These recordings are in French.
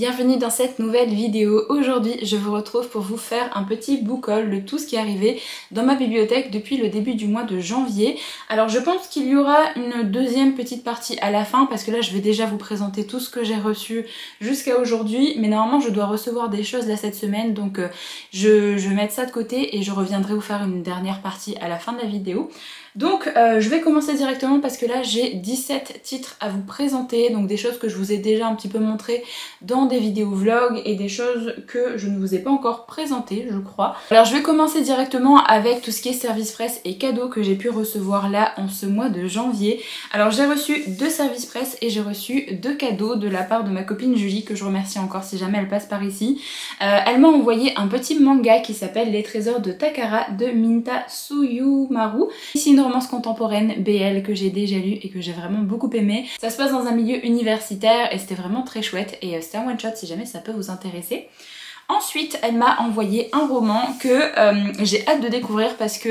Bienvenue dans cette nouvelle vidéo. Aujourd'hui, je vous retrouve pour vous faire un petit book haul de tout ce qui est arrivé dans ma bibliothèque depuis le début du mois de janvier. Alors je pense qu'il y aura une deuxième petite partie à la fin parce que là je vais déjà vous présenter tout ce que j'ai reçu jusqu'à aujourd'hui. Mais normalement je dois recevoir des choses là cette semaine, donc je vais mettre ça de côté et je reviendrai vous faire une dernière partie à la fin de la vidéo. Donc je vais commencer directement parce que là j'ai 17 titres à vous présenter, donc des choses que je vous ai déjà un petit peu montrées dans des vidéos vlogs et des choses que je ne vous ai pas encore présentées je crois. Alors je vais commencer directement avec tout ce qui est service presse et cadeaux que j'ai pu recevoir là en ce mois de janvier. Alors j'ai reçu 2 services presse et j'ai reçu 2 cadeaux de la part de ma copine Julie, que je remercie encore si jamais elle passe par ici. Elle m'a envoyé un petit manga qui s'appelle Les Trésors de Takara de Minta Tsuyumaru. Ici une romance contemporaine BL que j'ai déjà lu et que j'ai vraiment beaucoup aimé. Ça se passe dans un milieu universitaire et c'était vraiment très chouette et c'était un one shot si jamais ça peut vous intéresser. Ensuite elle m'a envoyé un roman que j'ai hâte de découvrir parce que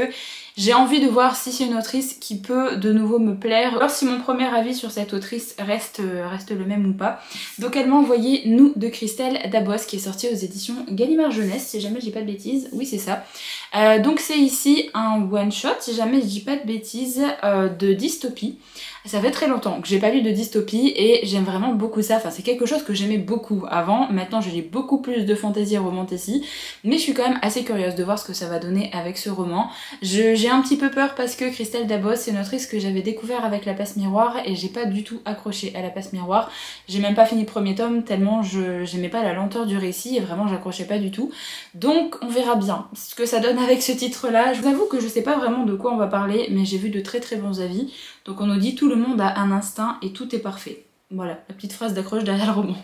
j'ai envie de voir si c'est une autrice qui peut de nouveau me plaire, alors si mon premier avis sur cette autrice reste le même ou pas. Donc elle m'a envoyé Nous de Christelle Dabos qui est sorti aux éditions Gallimard Jeunesse, si jamais je dis pas de bêtises, oui c'est ça. Donc c'est ici un one shot, si jamais je dis pas de bêtises, de dystopie. Ça fait très longtemps que j'ai pas lu de dystopie et j'aime vraiment beaucoup ça, enfin c'est quelque chose que j'aimais beaucoup avant, maintenant je lis beaucoup plus de fantasy et romantasy, mais je suis quand même assez curieuse de voir ce que ça va donner avec ce roman. J'ai un petit peu peur parce que Christelle Dabos c'est une autrice que j'avais découvert avec La Passe Miroir et j'ai pas du tout accroché à La Passe Miroir. J'ai même pas fini le premier tome tellement j'aimais pas la lenteur du récit et vraiment j'accrochais pas du tout. Donc on verra bien ce que ça donne avec ce titre là. Je vous avoue que je sais pas vraiment de quoi on va parler mais j'ai vu de très très bons avis. Donc on nous dit tout le monde a un instinct et tout est parfait. Voilà, la petite phrase d'accroche derrière le roman.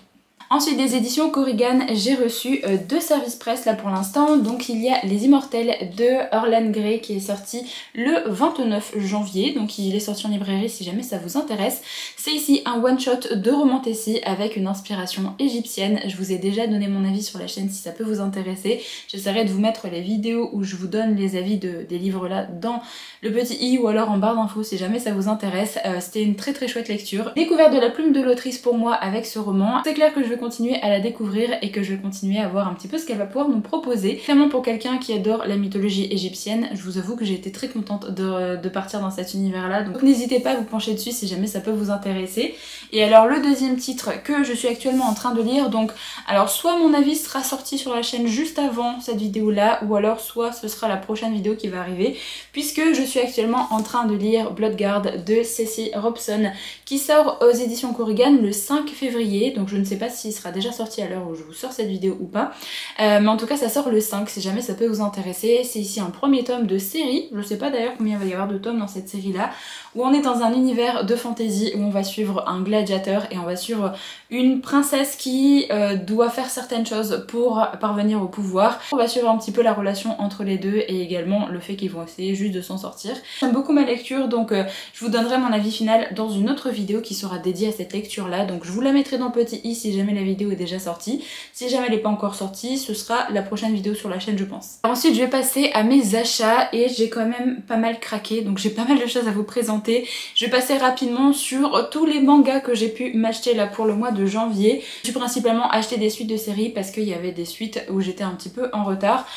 Ensuite des éditions Korrigan, j'ai reçu 2 services presse là pour l'instant. Donc il y a Les Immortels de Orlan Grey qui est sorti le 29 janvier. Donc il est sorti en librairie si jamais ça vous intéresse. C'est ici un one shot de romantasy avec une inspiration égyptienne. Je vous ai déjà donné mon avis sur la chaîne si ça peut vous intéresser. J'essaierai de vous mettre les vidéos où je vous donne les avis des livres là dans le petit i ou alors en barre d'infos si jamais ça vous intéresse. C'était une très très chouette lecture. Découverte de la plume de l'autrice pour moi avec ce roman. C'est clair que je vais continuer à la découvrir et que je vais continuer à voir un petit peu ce qu'elle va pouvoir nous proposer. Clairement pour quelqu'un qui adore la mythologie égyptienne, je vous avoue que j'ai été très contente de partir dans cet univers là, donc n'hésitez pas à vous pencher dessus si jamais ça peut vous intéresser. Et alors le deuxième titre que je suis actuellement en train de lire, donc alors soit mon avis sera sorti sur la chaîne juste avant cette vidéo là, ou alors soit ce sera la prochaine vidéo qui va arriver, puisque je suis actuellement en train de lire Bloodguard de Ceci Robson qui sort aux éditions Korrigan le 5 février, donc je ne sais pas s'il sera déjà sorti à l'heure où je vous sors cette vidéo ou pas, mais en tout cas ça sort le 5 si jamais ça peut vous intéresser. C'est ici un premier tome de série, je sais pas d'ailleurs combien il va y avoir de tomes dans cette série là, où on est dans un univers de fantasy où on va suivre un gladiateur et on va suivre une princesse qui doit faire certaines choses pour parvenir au pouvoir. On va suivre un petit peu la relation entre les deux et également le fait qu'ils vont essayer juste de s'en sortir. J'aime beaucoup ma lecture, donc je vous donnerai mon avis final dans une autre vidéo qui sera dédiée à cette lecture là, donc je vous la mettrai dans le petit i si jamais la vidéo est déjà sortie. Si jamais elle n'est pas encore sortie, ce sera la prochaine vidéo sur la chaîne je pense. Ensuite je vais passer à mes achats et j'ai quand même pas mal craqué, donc j'ai pas mal de choses à vous présenter. Je vais passer rapidement sur tous les mangas que j'ai pu m'acheter là pour le mois de janvier. J'ai principalement acheté des suites de séries parce qu'il y avait des suites où j'étais un petit peu en retard.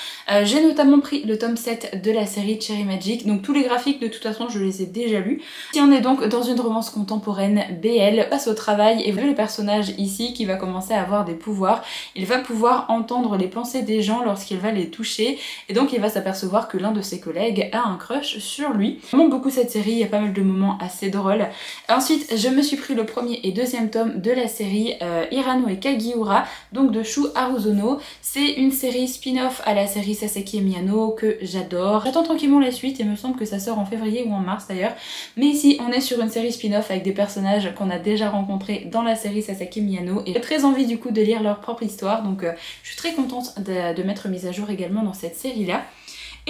J'ai notamment pris le tome 7 de la série Cherry Magic, donc tous les graphiques de toute façon je les ai déjà lus. Si on est donc dans une romance contemporaine BL, passe au travail et vous voyez le personnage ici qui va commencer à avoir des pouvoirs. Il va pouvoir entendre les pensées des gens lorsqu'il va les toucher et donc il va s'apercevoir que l'un de ses collègues a un crush sur lui. J'aime beaucoup cette série, il y a pas mal de moments assez drôles. Ensuite je me suis pris le premier et deuxième tome de la série Hirano et Kagiura, donc de Shu Haruzono. C'est une série spin-off à la série Sasaki et Miyano que j'adore. J'attends tranquillement la suite et il me semble que ça sort en février ou en mars d'ailleurs. Mais ici on est sur une série spin-off avec des personnages qu'on a déjà rencontrés dans la série Sasaki et Miyano et j'ai très envie du coup de lire leur propre histoire, donc je suis très contente de m'être mise à jour également dans cette série là.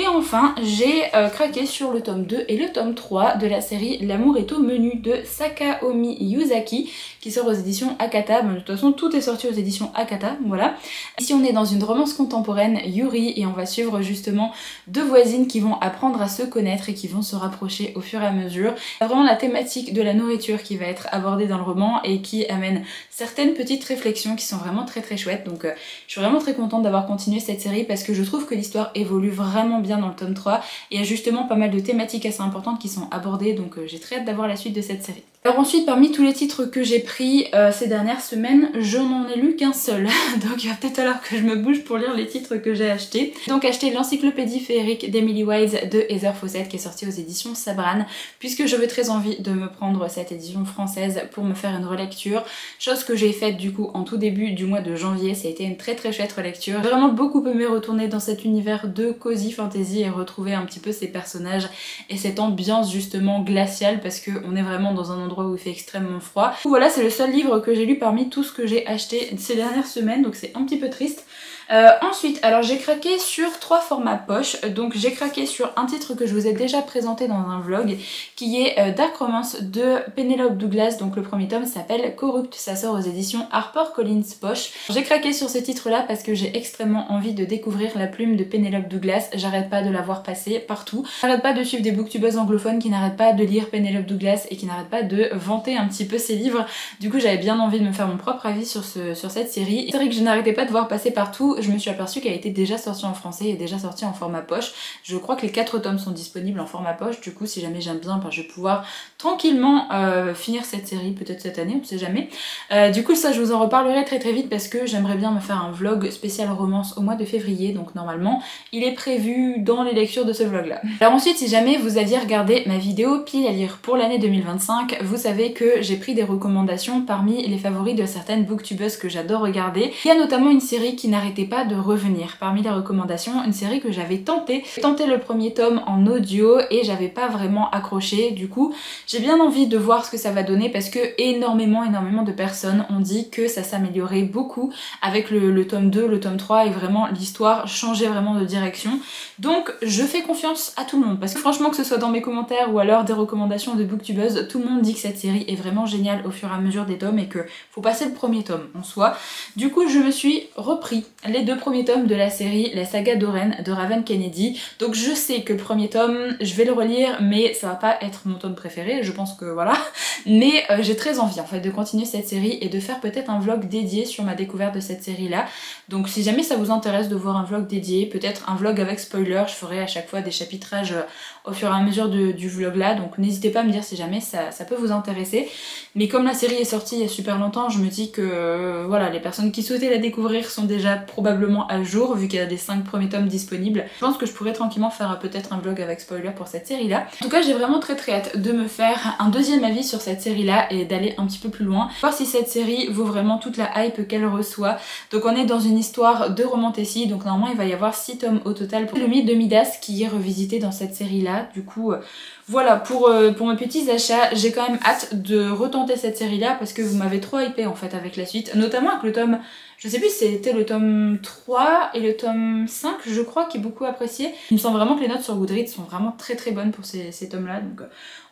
Et enfin, j'ai craqué sur le tome 2 et le tome 3 de la série L'amour est au menu de Sakaomi Yuzaki, qui sort aux éditions Akata. Bon, de toute façon, tout est sorti aux éditions Akata, voilà. Ici, on est dans une romance contemporaine, Yuri, et on va suivre justement deux voisines qui vont apprendre à se connaître et qui vont se rapprocher au fur et à mesure. Il y a vraiment la thématique de la nourriture qui va être abordée dans le roman et qui amène certaines petites réflexions qui sont vraiment très très chouettes. Donc je suis vraiment très contente d'avoir continué cette série parce que je trouve que l'histoire évolue vraiment bien dans le tome 3 et il y a justement pas mal de thématiques assez importantes qui sont abordées, donc j'ai très hâte d'avoir la suite de cette série. Alors ensuite, parmi tous les titres que j'ai pris ces dernières semaines, je n'en ai lu qu'un seul. Donc il va peut-être falloir que je me bouge pour lire les titres que j'ai achetés. J'ai donc acheté l'encyclopédie féerique d'Emily Wise de Heather Fawcett qui est sortie aux éditions Sabran, puisque j'avais très envie de me prendre cette édition française pour me faire une relecture, chose que j'ai faite du coup en tout début du mois de janvier. Ça a été une très très chouette relecture. J'ai vraiment beaucoup aimé retourner dans cet univers de cozy fantasy et retrouver un petit peu ces personnages et cette ambiance justement glaciale, parce qu'on est vraiment dans un endroit où il fait extrêmement froid. Voilà, c'est le seul livre que j'ai lu parmi tout ce que j'ai acheté ces dernières semaines, donc c'est un petit peu triste. Ensuite, alors j'ai craqué sur 3 formats poche. Donc j'ai craqué sur un titre que je vous ai déjà présenté dans un vlog, qui est Dark Romance de Penelope Douglas. Donc le premier tome s'appelle Corrupt, ça sort aux éditions HarperCollins Poche. J'ai craqué sur ce titre là parce que j'ai extrêmement envie de découvrir la plume de Penelope Douglas. J'arrête pas de la voir passer partout. J'arrête pas de suivre des booktubeuses anglophones qui n'arrêtent pas de lire Penelope Douglas et qui n'arrêtent pas de vanter un petit peu ses livres. Du coup j'avais bien envie de me faire mon propre avis sur cette série. C'est vrai que je n'arrêtais pas de voir passer partout. Je me suis aperçue qu'elle était déjà sortie en français et déjà sortie en format poche. Je crois que les 4 tomes sont disponibles en format poche. Du coup, si jamais j'aime bien, je vais pouvoir tranquillement finir cette série, peut-être cette année, on sait jamais. Du coup, ça, je vous en reparlerai très très vite parce que j'aimerais bien me faire un vlog spécial romance au mois de février. Donc normalement, il est prévu dans les lectures de ce vlog-là. Alors ensuite, si jamais vous aviez regardé ma vidéo pile à lire pour l'année 2025, vous savez que j'ai pris des recommandations parmi les favoris de certaines booktubeuses que j'adore regarder. Il y a notamment une série qui n'arrêtait pas de revenir parmi les recommandations, une série que j'avais tenté le premier tome en audio et j'avais pas vraiment accroché. Du coup j'ai bien envie de voir ce que ça va donner parce que énormément de personnes ont dit que ça s'améliorait beaucoup avec le tome 2, le tome 3 et vraiment l'histoire changeait vraiment de direction. Donc je fais confiance à tout le monde parce que franchement, que ce soit dans mes commentaires ou alors des recommandations de booktubeuses, tout le monde dit que cette série est vraiment géniale au fur et à mesure des tomes et que faut passer le premier tome en soi. Du coup je me suis repris les 2 premiers tomes de la série La Saga d'Oren de Raven Kennedy. Donc je sais que le premier tome, je vais le relire, mais ça va pas être mon tome préféré, je pense que voilà. Mais j'ai très envie en fait de continuer cette série et de faire peut-être un vlog dédié sur ma découverte de cette série là. Donc si jamais ça vous intéresse de voir un vlog dédié, peut-être un vlog avec spoiler, je ferai à chaque fois des chapitrages au fur et à mesure du vlog là. Donc n'hésitez pas à me dire si jamais ça peut vous intéresser. Mais comme la série est sortie il y a super longtemps, je me dis que voilà, les personnes qui souhaitaient la découvrir sont déjà probablement à jour vu qu'il y a des 5 premiers tomes disponibles. Je pense que je pourrais tranquillement faire peut-être un vlog avec spoiler pour cette série là. En tout cas j'ai vraiment très hâte de me faire un deuxième avis sur cette série là et d'aller un petit peu plus loin, voir si cette série vaut vraiment toute la hype qu'elle reçoit. Donc on est dans une histoire de romantasy, donc normalement il va y avoir 6 tomes au total pour le mythe de Midas qui est revisité dans cette série là. Du coup voilà, pour mes petits achats, j'ai quand même hâte de retenter cette série là parce que vous m'avez trop hypé en fait avec la suite, notamment avec le tome, je sais plus si c'était le tome 3 et le tome 5 je crois, qui est beaucoup apprécié. Il me semble vraiment que les notes sur Goodreads sont vraiment très bonnes pour ces tomes là, donc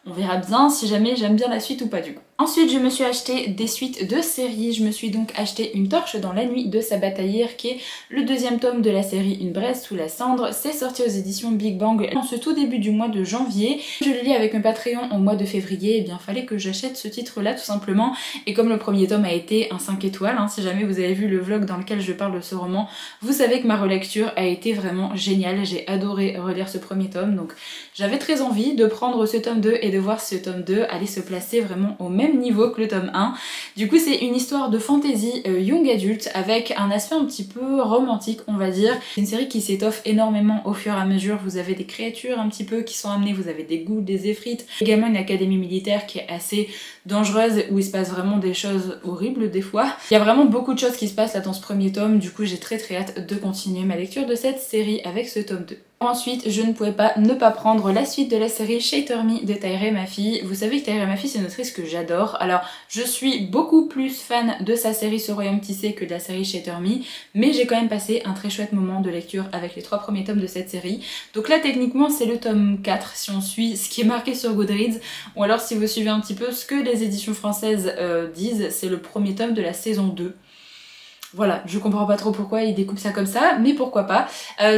on verra bien si jamais j'aime bien la suite ou pas du coup. Ensuite je me suis acheté des suites de séries, je me suis donc acheté Une torche dans la nuit de Sabataïr qui est le 2e tome de la série Une braise sous la cendre. C'est sorti aux éditions Big Bang en ce tout début du mois de janvier. Je le lis avec un Patreon au mois de février, et bien fallait que j'achète ce titre là tout simplement. Et comme le premier tome a été un 5 étoiles, si jamais vous avez vu le vlog dans lequel je parle de ce roman, vous savez que ma relecture a été vraiment géniale. J'ai adoré relire ce premier tome, donc j'avais très envie de prendre ce tome 2 et de voir ce tome 2 aller se placer vraiment au même niveau que le tome 1. Du coup c'est une histoire de fantasy young adulte avec un aspect un petit peu romantique on va dire. C'est une série qui s'étoffe énormément au fur et à mesure. Vous avez des créatures un petit peu qui sont amenées, vous avez des ghouls, des effrites, également une académie militaire qui est assez dangereuse où il se passe vraiment des choses horribles des fois. Il y a vraiment beaucoup de choses qui se passent reste là dans ce premier tome, du coup j'ai très hâte de continuer ma lecture de cette série avec ce tome 2. Ensuite, je ne pouvais pas ne pas prendre la suite de la série Shatter Me de Tahereh Mafi. Vous savez que Tahereh Mafi, c'est une autrice que j'adore. Alors, je suis beaucoup plus fan de sa série Ce Royaume Tissé que de la série Shatter Me, mais j'ai quand même passé un très chouette moment de lecture avec les 3 premiers tomes de cette série. Donc là, techniquement, c'est le tome 4 si on suit ce qui est marqué sur Goodreads, ou alors si vous suivez un petit peu ce que les éditions françaises disent, c'est le premier tome de la saison 2. Voilà, je comprends pas trop pourquoi il découpe ça comme ça, mais pourquoi pas.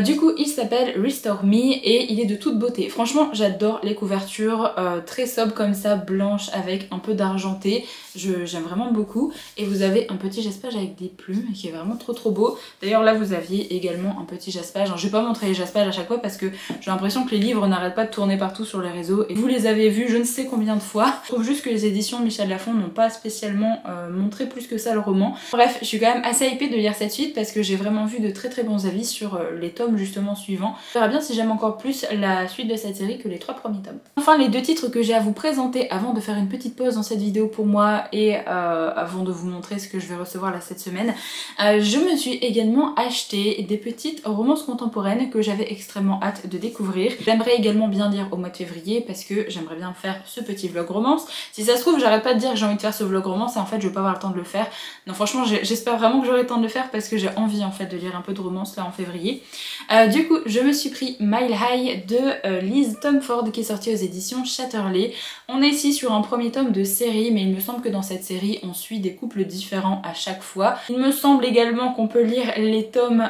Du coup, il s'appelle Restore Me et il est de toute beauté. Franchement, j'adore les couvertures très sobres comme ça, blanches avec un peu d'argenté. J'aime vraiment beaucoup. Et vous avez un petit jaspage avec des plumes qui est vraiment trop beau. D'ailleurs, là, vous aviez également un petit jaspage. Je vais pas montrer les jaspages à chaque fois parce que j'ai l'impression que les livres n'arrêtent pas de tourner partout sur les réseaux. Et vous les avez vus je ne sais combien de fois. Je trouve juste que les éditions Michel Lafon n'ont pas spécialement montré plus que ça le roman. Bref, je suis quand même assez hypée de lire cette suite parce que j'ai vraiment vu de très bons avis sur les tomes justement suivants. On verra bien si j'aime encore plus la suite de cette série que les 3 premiers tomes. Enfin, les 2 titres que j'ai à vous présenter avant de faire une petite pause dans cette vidéo pour moi et avant de vous montrer ce que je vais recevoir là cette semaine, je me suis également acheté des petites romances contemporaines que j'avais extrêmement hâte de découvrir. J'aimerais également bien lire au mois de février parce que j'aimerais bien faire ce petit vlog romance. Si ça se trouve, j'arrête pas de dire que j'ai envie de faire ce vlog romance et en fait je vais pas avoir le temps de le faire. Non, franchement, j'espère vraiment que j'aurai le temps de le faire parce que j'ai envie en fait de lire un peu de romance là en février. Du coup, je me suis pris Mile High de Liz Tomford qui est sortie aux éditions Chatterley. On est ici sur un premier tome de série, mais il me semble que dans cette série, on suit des couples différents à chaque fois. Il me semble également qu'on peut lire les tomes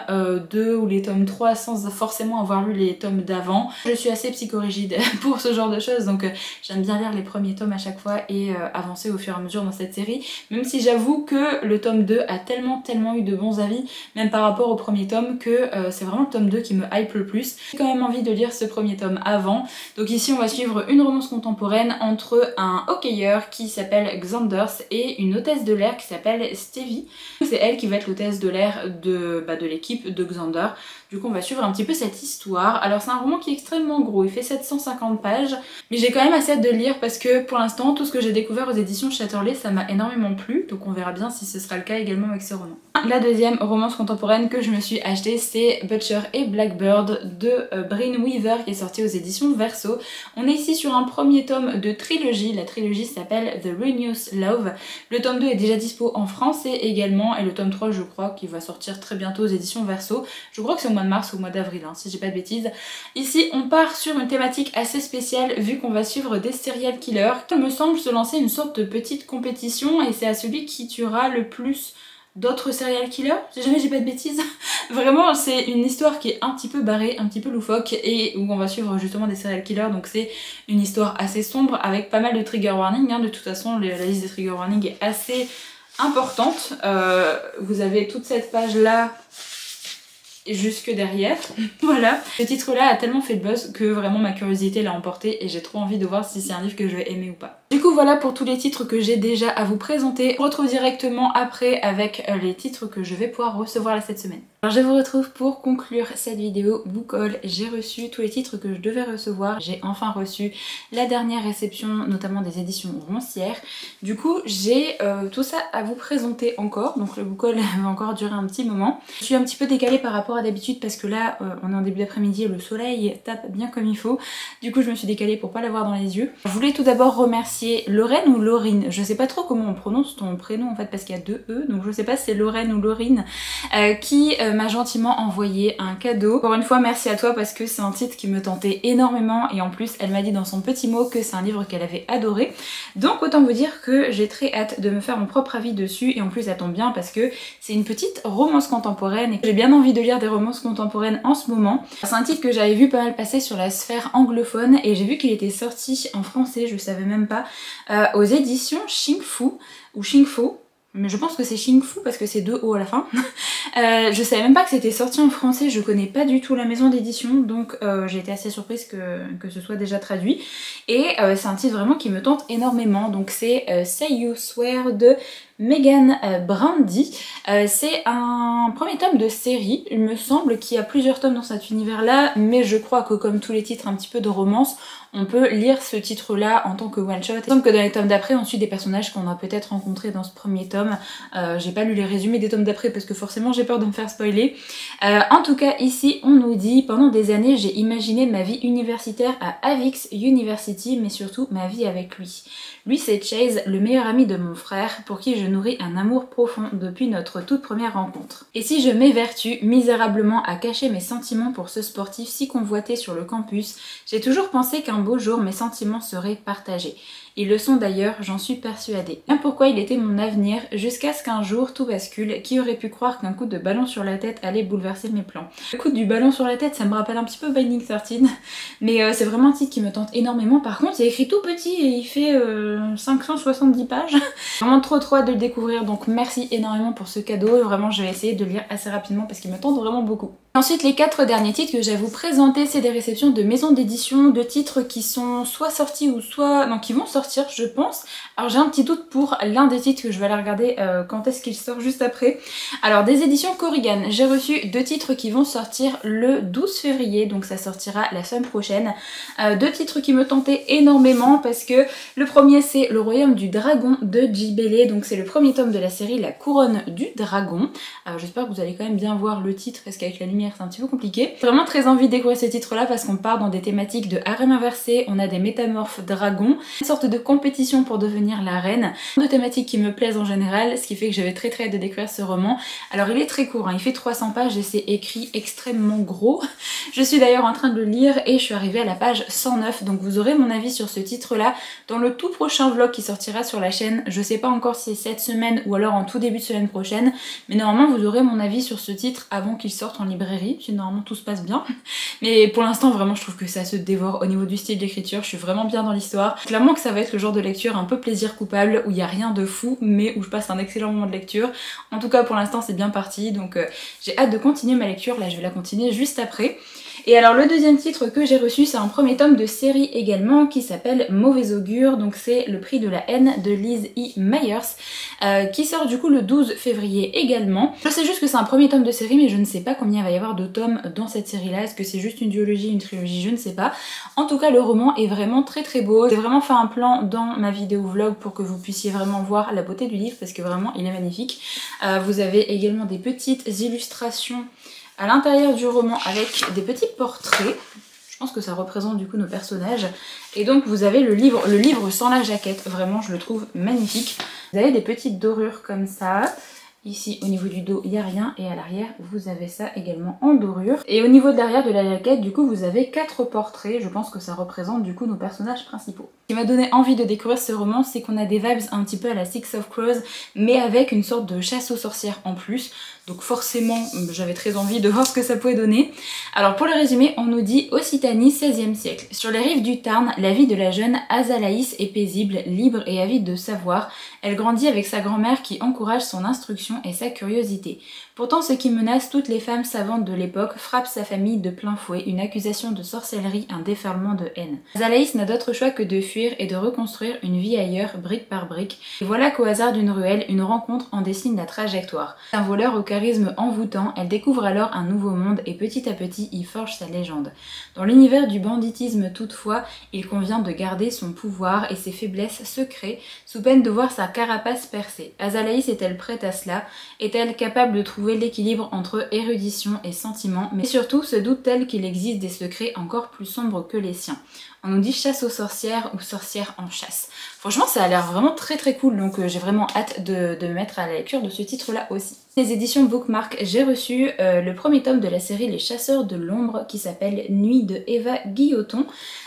2 ou les tomes 3 sans forcément avoir lu les tomes d'avant. Je suis assez psychorigide pour ce genre de choses, donc j'aime bien lire les premiers tomes à chaque fois et avancer au fur et à mesure dans cette série, même si j'avoue que le tome 2 a tellement eu de bons avis, même par rapport au premier tome, que c'est vraiment le tome 2 qui me hype le plus. J'ai quand même envie de lire ce premier tome avant. Donc ici on va suivre une romance contemporaine entre un hockeyeur qui s'appelle Xanders et une hôtesse de l'air qui s'appelle Stevie. C'est elle qui va être l'hôtesse de l'air de l'équipe de Xander. Du coup on va suivre un petit peu cette histoire. Alors c'est un roman qui est extrêmement gros, il fait 750 pages, mais j'ai quand même assez hâte de le lire parce que pour l'instant tout ce que j'ai découvert aux éditions Chatterley ça m'a énormément plu, donc on verra bien si ce sera le cas également avec ce roman. La deuxième romance contemporaine que je me suis achetée, c'est Butcher et Blackbird de Brynne Weaver qui est sortie aux éditions Verso. On est ici sur un premier tome de trilogie, la trilogie s'appelle The Ruinous Love. Le tome 2 est déjà dispo en français également et le tome 3 je crois qu'il va sortir très bientôt aux éditions Verso. Je crois que c'est au mois de mars ou au mois d'avril hein, si j'ai pas de bêtises. Ici on part sur une thématique assez spéciale vu qu'on va suivre des serial killers. Il me semble se lancer une sorte de petite compétition et c'est à celui qui tuera le plus d'autres serial killers, si jamais j'ai pas de bêtises. Vraiment c'est une histoire qui est un petit peu barrée, un petit peu loufoque et où on va suivre justement des serial killers, donc c'est une histoire assez sombre avec pas mal de trigger warning hein. De toute façon la liste des trigger warning est assez importante. Vous avez toute cette page là jusque derrière, voilà. Ce titre là a tellement fait le buzz que vraiment ma curiosité l'a emporté et j'ai trop envie de voir si c'est un livre que je vais aimer ou pas. Du coup voilà pour tous les titres que j'ai déjà à vous présenter. On se retrouve directement après avec les titres que je vais pouvoir recevoir là cette semaine. Alors je vous retrouve pour conclure cette vidéo book haul. J'ai reçu tous les titres que je devais recevoir. J'ai enfin reçu la dernière réception, notamment des éditions Roncières. Du coup j'ai tout ça à vous présenter encore, donc le book haul va encore durer un petit moment. Je suis un petit peu décalée par rapport à d'habitude parce que là on est en début d'après-midi et le soleil tape bien comme il faut. Du coup je me suis décalée pour pas l'avoir dans les yeux. Je voulais tout d'abord remercier Lorraine ou Laurine, je sais pas trop comment on prononce ton prénom en fait parce qu'il y a 2 E, donc je sais pas si c'est Lorraine ou Laurine qui m'a gentiment envoyé un cadeau. Encore une fois merci à toi parce que c'est un titre qui me tentait énormément et en plus elle m'a dit dans son petit mot que c'est un livre qu'elle avait adoré. Donc autant vous dire que j'ai très hâte de me faire mon propre avis dessus et en plus ça tombe bien parce que c'est une petite romance contemporaine et j'ai bien envie de lire des romances contemporaines en ce moment. C'est un titre que j'avais vu pas mal passer sur la sphère anglophone et j'ai vu qu'il était sorti en français, je savais même pas, aux éditions Xing Fu ou Xing Fu. Mais je pense que c'est Xing Fu parce que c'est 2 O à la fin. Je savais même pas que c'était sorti en français, je connais pas du tout la maison d'édition, donc j'ai été assez surprise que ce soit déjà traduit. Et c'est un titre vraiment qui me tente énormément, donc c'est Say You Swear de Megan Brandy. C'est un premier tome de série, il me semble qu'il y a plusieurs tomes dans cet univers-là, mais je crois que comme tous les titres un petit peu de romance, on peut lire ce titre-là en tant que one-shot. Il semble que dans les tomes d'après, on suit des personnages qu'on a peut-être rencontrés dans ce premier tome. J'ai pas lu les résumés des tomes d'après parce que forcément j'ai peur de me faire spoiler. En tout cas, ici, on nous dit « Pendant des années, j'ai imaginé ma vie universitaire à Avix University, mais surtout ma vie avec lui. Lui, c'est Chase, le meilleur ami de mon frère, pour qui je nourris un amour profond depuis notre toute première rencontre. Et si je m'évertue misérablement à cacher mes sentiments pour ce sportif si convoité sur le campus, j'ai toujours pensé qu'un beau jour mes sentiments seraient partagés. Ils le sont d'ailleurs, j'en suis persuadée. Bien pourquoi il était mon avenir, jusqu'à ce qu'un jour tout bascule, qui aurait pu croire qu'un coup de ballon sur la tête allait bouleverser mes plans. Le coup du ballon sur la tête, ça me rappelle un petit peu Binding 13, mais c'est vraiment un titre qui me tente énormément. Par contre, il est écrit tout petit et il fait 570 pages. Vraiment trop hâte de le découvrir, donc merci énormément pour ce cadeau. Vraiment, je vais essayer de le lire assez rapidement parce qu'il me tente vraiment beaucoup. Ensuite, les 4 derniers titres que j'ai à vous présenter, c'est des réceptions de maisons d'édition, de titres qui sont soit sortis ou soit... non, qui vont sortir, je pense. Alors j'ai un petit doute pour l'un des titres que je vais aller regarder quand est-ce qu'il sort juste après. Alors des éditions Corrigan, j'ai reçu 2 titres qui vont sortir le 12 février, donc ça sortira la semaine prochaine. 2 titres qui me tentaient énormément parce que le premier c'est Le Royaume du Dragon de J. Bailey, donc c'est le premier tome de la série La Couronne du Dragon. Alors j'espère que vous allez quand même bien voir le titre parce qu'avec la lumière c'est un petit peu compliqué. J'ai vraiment très envie de découvrir ce titre là parce qu'on part dans des thématiques de harem inversé, on a des métamorphes dragons, une sorte de compétition pour devenir la reine, deux thématiques qui me plaisent en général, ce qui fait que j'avais très hâte de découvrir ce roman. Alors il est très court, hein, il fait 300 pages et c'est écrit extrêmement gros. Je suis d'ailleurs en train de le lire et je suis arrivée à la page 109, donc vous aurez mon avis sur ce titre là dans le tout prochain vlog qui sortira sur la chaîne. Je sais pas encore si c'est cette semaine ou alors en tout début de semaine prochaine, mais normalement vous aurez mon avis sur ce titre avant qu'il sorte en librairie, si normalement tout se passe bien. Mais pour l'instant vraiment je trouve que ça se dévore au niveau du style d'écriture, je suis vraiment bien dans l'histoire. Clairement que ça va être le genre de lecture un peu plaisir coupable où il n'y a rien de fou mais où je passe un excellent moment de lecture. En tout cas pour l'instant c'est bien parti, donc j'ai hâte de continuer ma lecture, là je vais la continuer juste après. Et alors le deuxième titre que j'ai reçu, c'est un premier tome de série également qui s'appelle Mauvais Augure, donc c'est Le Prix de la haine de Liz E. Myers qui sort du coup le 12 février également. Je sais juste que c'est un premier tome de série mais je ne sais pas combien il va y avoir de tomes dans cette série là, est-ce que c'est juste une duologie, une trilogie, je ne sais pas. En tout cas le roman est vraiment très beau, j'ai vraiment fait un plan dans ma vidéo vlog pour que vous puissiez vraiment voir la beauté du livre parce que vraiment il est magnifique. Vous avez également des petites illustrations à l'intérieur du roman avec des petits portraits. Je pense que ça représente du coup nos personnages. Et donc vous avez le livre sans la jaquette. Vraiment je le trouve magnifique. Vous avez des petites dorures comme ça. Ici au niveau du dos il n'y a rien et à l'arrière vous avez ça également en dorure. Et au niveau de l'arrière de la jaquette du coup vous avez 4 portraits, je pense que ça représente du coup nos personnages principaux. Ce qui m'a donné envie de découvrir ce roman, c'est qu'on a des vibes un petit peu à la Six of Crows mais avec une sorte de chasse aux sorcières en plus. Donc forcément j'avais très envie de voir ce que ça pouvait donner. Alors pour le résumé on nous dit Occitanie 16e siècle. Sur les rives du Tarn, la vie de la jeune Azalaïs est paisible, libre et avide de savoir. Elle grandit avec sa grand-mère qui encourage son instruction et sa curiosité. Pourtant, ce qui menace toutes les femmes savantes de l'époque frappe sa famille de plein fouet, une accusation de sorcellerie, un déferlement de haine. Azalaïs n'a d'autre choix que de fuir et de reconstruire une vie ailleurs, brique par brique. Et voilà qu'au hasard d'une ruelle, une rencontre en dessine la trajectoire. Un voleur au charisme envoûtant, elle découvre alors un nouveau monde et petit à petit y forge sa légende. Dans l'univers du banditisme toutefois, il convient de garder son pouvoir et ses faiblesses secrets, sous peine de voir sa carapace percée. Azalaïs est-elle prête à cela? Est-elle capable de trouver l'équilibre entre érudition et sentiment? Mais surtout, se doute-t-elle qu'il existe des secrets encore plus sombres que les siens? On nous dit chasse aux sorcières ou sorcières en chasse. Franchement, ça a l'air vraiment très cool, donc j'ai vraiment hâte de me mettre à la lecture de ce titre-là aussi. Les éditions Bookmark, j'ai reçu le premier tome de la série Les Chasseurs de l'Ombre qui s'appelle Nuit de Eva Guilloton.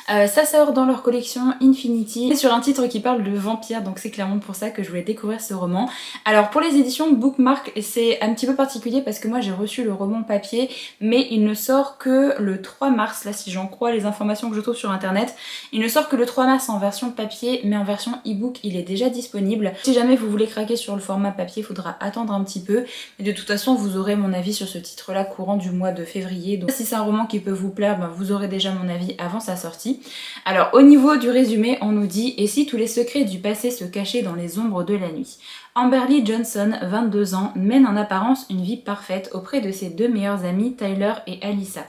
Ça sort dans leur collection Infinity. C'est sur un titre qui parle de vampires, donc c'est clairement pour ça que je voulais découvrir ce roman. Alors pour les éditions Bookmark, c'est un petit peu particulier parce que moi j'ai reçu le roman papier, mais il ne sort que le 3 mars, là si j'en crois les informations que je trouve sur internet. Il ne sort que le 3 mars en version papier, mais en version e-book il est déjà disponible. Si jamais vous voulez craquer sur le format papier, il faudra attendre un petit peu. Mais de toute façon vous aurez mon avis sur ce titre là courant du mois de février. Donc si c'est un roman qui peut vous plaire, ben, vous aurez déjà mon avis avant sa sortie. Alors au niveau du résumé on nous dit « Et si tous les secrets du passé se cachaient dans les ombres de la nuit ?» Amber Lee Johnson, 22 ans, mène en apparence une vie parfaite auprès de ses deux meilleures amies Tyler et Alyssa.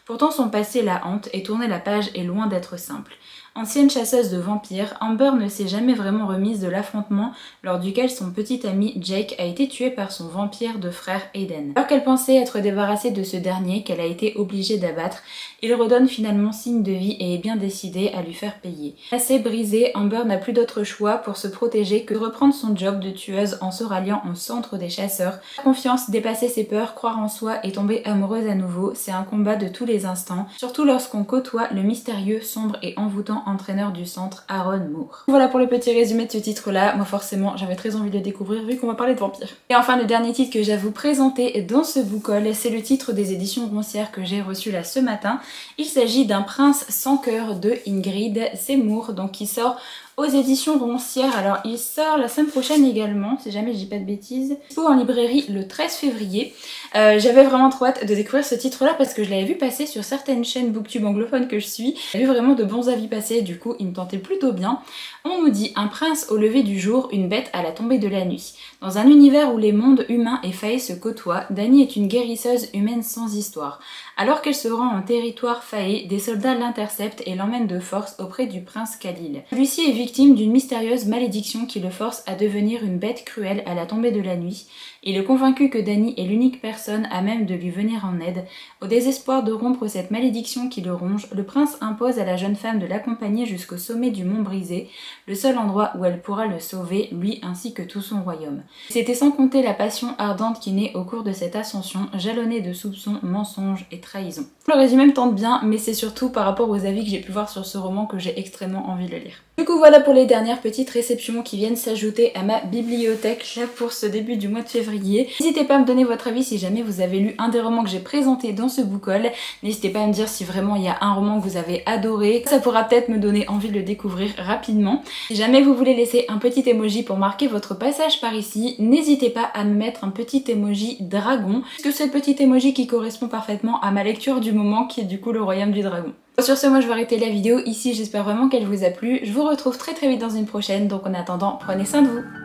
Pourtant son passé la hante et tourner la page est loin d'être simple. Ancienne chasseuse de vampires, Amber ne s'est jamais vraiment remise de l'affrontement lors duquel son petit ami Jake a été tué par son vampire de frère Aiden. Alors qu'elle pensait être débarrassée de ce dernier qu'elle a été obligée d'abattre, il redonne finalement signe de vie et est bien décidé à lui faire payer. Assez brisée, Amber n'a plus d'autre choix pour se protéger que de reprendre son job de tueuse en se ralliant au centre des chasseurs. La confiance, dépasser ses peurs, croire en soi et tomber amoureuse à nouveau, c'est un combat de tous les instants, surtout lorsqu'on côtoie le mystérieux, sombre et envoûtant entraîneur du centre, Aaron Moore. Voilà pour le petit résumé de ce titre là, moi forcément j'avais très envie de le découvrir vu qu'on va parler de vampires. Et enfin le dernier titre que j'ai à vous présenter dans ce book haul, c'est le titre des éditions Roncière que j'ai reçu là ce matin. Il s'agit d'un prince sans cœur de Ingrid Seymour, donc qui sort aux éditions Roncière. Alors il sort la semaine prochaine également, si jamais je dis pas de bêtises, pour en librairie le 13 février. J'avais vraiment trop hâte de découvrir ce titre là parce que je l'avais vu passer sur certaines chaînes booktube anglophones que je suis. J'ai vu vraiment de bons avis passer, du coup il me tentait plutôt bien. On nous dit un prince au lever du jour, une bête à la tombée de la nuit. Dans un univers où les mondes humains et faillis se côtoient, Dany est une guérisseuse humaine sans histoire. Alors qu'elle se rend en territoire failli, des soldats l'interceptent et l'emmènent de force auprès du prince Khalil. Celui-ci est victime d'une mystérieuse malédiction qui le force à devenir une bête cruelle à la tombée de la nuit. Il est convaincu que Dany est l'unique personne à même de lui venir en aide. Au désespoir de rompre cette malédiction qui le ronge, le prince impose à la jeune femme de l'accompagner jusqu'au sommet du mont brisé, le seul endroit où elle pourra le sauver, lui ainsi que tout son royaume. C'était sans compter la passion ardente qui naît au cours de cette ascension, jalonnée de soupçons, mensonges et trahisons. Le résumé me tente bien, mais c'est surtout par rapport aux avis que j'ai pu voir sur ce roman que j'ai extrêmement envie de le lire. Du coup voilà pour les dernières petites réceptions qui viennent s'ajouter à ma bibliothèque là pour ce début du mois de février. N'hésitez pas à me donner votre avis si jamais vous avez lu un des romans que j'ai présenté dans ce book haul. N'hésitez pas à me dire si vraiment il y a un roman que vous avez adoré. Ça pourra peut-être me donner envie de le découvrir rapidement. Si jamais vous voulez laisser un petit emoji pour marquer votre passage par ici, n'hésitez pas à me mettre un petit emoji dragon, puisque c'est le petit emoji qui correspond parfaitement à ma lecture du moment qui est du coup le royaume du dragon. Sur ce, moi je vais arrêter la vidéo ici, j'espère vraiment qu'elle vous a plu. Je vous retrouve très vite dans une prochaine, donc en attendant, prenez soin de vous.